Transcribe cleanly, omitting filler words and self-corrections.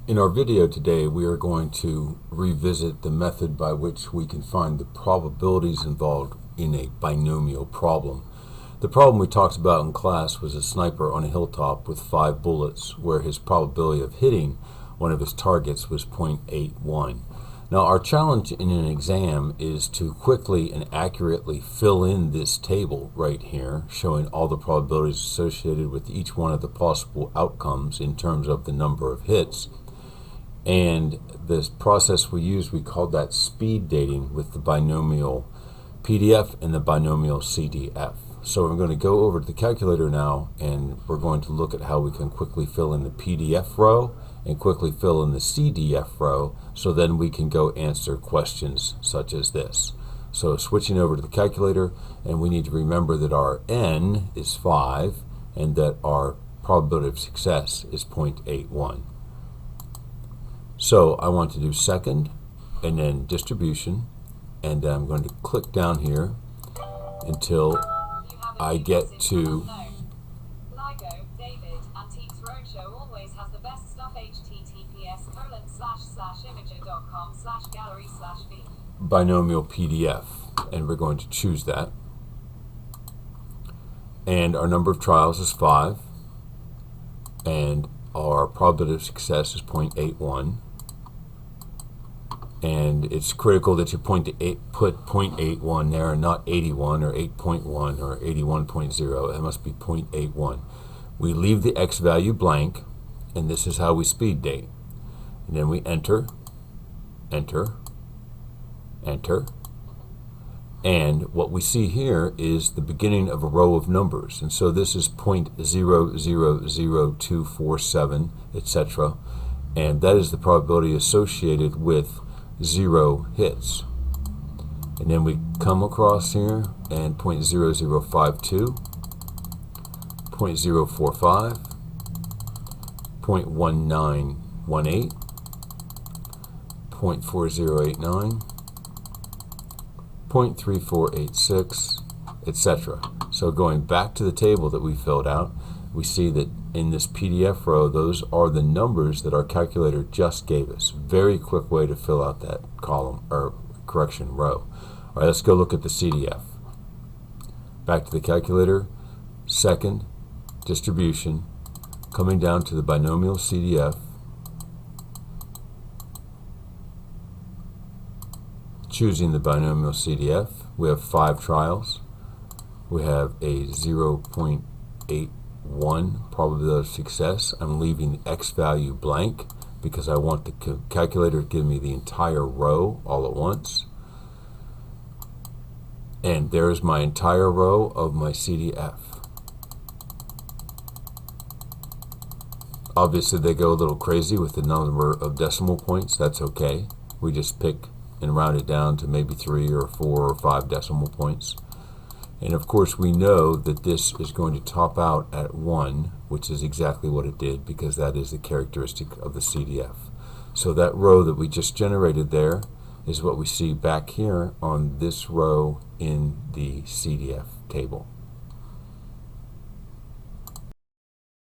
In our video today, we are going to revisit the method by which we can find the probabilities involved in a binomial problem. The problem we talked about in class was a sniper on a hilltop with 5 bullets, where his probability of hitting one of his targets was 0.81. Now, our challenge in an exam is to quickly and accurately fill in this table right here, showing all the probabilities associated with each one of the possible outcomes in terms of the number of hits. And this process we used, we called that speed dating with the binomial PDF and the binomial CDF. So we're going to go over to the calculator now, and we're going to look at how we can quickly fill in the PDF row and quickly fill in the CDF row, so then we can go answer questions such as this. So switching over to the calculator, and we need to remember that our N is 5 and that our probability of success is 0.81. So I want to do second and then distribution, and I'm going to click down here until I get to binomial PDF, and we're going to choose that. And our number of trials is 5, and our probability of success is 0.81. And it's critical that you put 0.81 there and not 81 or 8.1 or 81.0. It must be 0.81. We leave the X value blank, and this is how we speed date. And then we enter, enter, enter. And what we see here is the beginning of a row of numbers. And so this is 0.000247, etc. And that is the probability associated with 0 hits. And then we come across here and 0.0052, 0.045, 0.1918, 0.4089, 0.3486, etc. So going back to the table that we filled out, we see that in this PDF row, those are the numbers that our calculator just gave us. Very quick way to fill out that column or correction row. All right, let's go look at the CDF. Back to the calculator, second, distribution, coming down to the binomial CDF, choosing the binomial CDF. We have 5 trials. We have a 0.81 probability of success. I'm leaving the X value blank because I want the calculator to give me the entire row all at once. And there's my entire row of my CDF. Obviously they go a little crazy with the number of decimal points. That's okay. We just pick and round it down to maybe 3 or 4 or 5 decimal points. And of course we know that this is going to top out at 1, which is exactly what it did, because that is the characteristic of the CDF. So that row that we just generated there is what we see back here on this row in the CDF table.